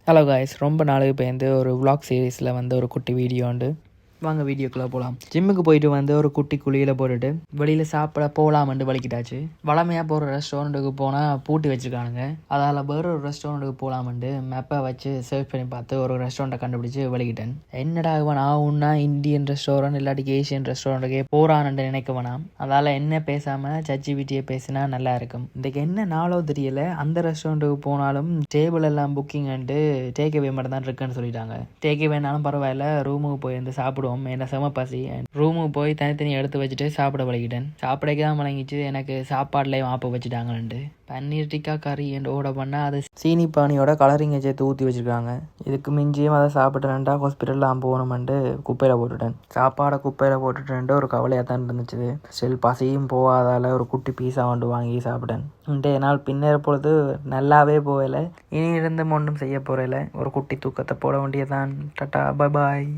Hello guys, ரொம்ப நாளுக்கு பேருந்து ஒரு vlog சீரீஸில் ஒரு குட்டி வீடியோ உண்டு. வாங்க வீடியோக்குள்ளே போகலாம். ஜிம்முக்கு போயிட்டு ஒரு குட்டி குழியில் போட்டுட்டு வெளியில் சாப்பிட போகலாமென்று வலிக்கிட்டாச்சு. வளமையாக போகிற ரெஸ்டாரண்ட்டுக்கு போனால் பூட்டி வச்சுருக்கானுங்க. அதால் வேறு ஒரு ரெஸ்டாரண்ட்டுக்கு போகலாமென்று மெப்பை வச்சு சர்ச் பண்ணி பார்த்து ஒரு ரெஸ்டாரண்ட்டை கண்டுபிடிச்சி வலிக்கிட்டேன். என்னடா நான் உன்னா இந்தியன் ரெஸ்டாரண்ட் இல்லாட்டிக்கு ஏஷியன் ரெஸ்டாரண்ட்டுக்கே போகிறான்னு நினைக்க வேணாம். அதால் என்ன பேசாமல் சச்சிவிட்டியை பேசினா நல்லா இருக்கும். இன்றைக்கு என்ன நாளோ தெரியல, அந்த ரெஸ்டாரண்ட்டுக்கு போனாலும் டேபிள் எல்லாம் புக்கிங் அண்டு டேக்அவே மட்டும் தான் இருக்குன்னு சொல்லிட்டாங்க. டேக்அவேனாலும் பரவாயில்ல, ரூமுக்கு போய் வந்து சாப்பிடுவோம். என்ன செம பசி. ரூமுக்கு போய் தனித்தனி எடுத்து வச்சுட்டு சாப்பிட பழகிட்டேன். சாப்பிடக்கே தான் பழங்கிச்சு. எனக்கு சாப்பாடுலேயும் ஆப்ப வச்சுட்டாங்கன்ட்டு பன்னீர் டிக்கா கறி என்று ஓட பண்ணால் அது சீனி பானியோட கலரிங்கை சேர்த்து ஊற்றி வச்சுருக்காங்க. இதுக்கு மிஞ்சியும் அதை சாப்பிட்டேன்டா ஹாஸ்பிட்டல்லாம் போகணுமெண்டு குப்பையில் போட்டுட்டேன். சாப்பாடை குப்பையில் போட்டுட்டேன்ட்டு ஒரு கவலையாக தான் இருந்துச்சு. ஸ்டில் பசியும் போகாதால் ஒரு குட்டி பீஸா வாங்கி சாப்பிட்டேன். இன்றைய நாள் பின்னேற பொழுது நல்லாவே போகலை. இனி இருந்து ஒன்றும் செய்ய போகிறதில்ல. ஒரு குட்டி தூக்கத்தை போட வேண்டியதான். டாட்டா, பாய்.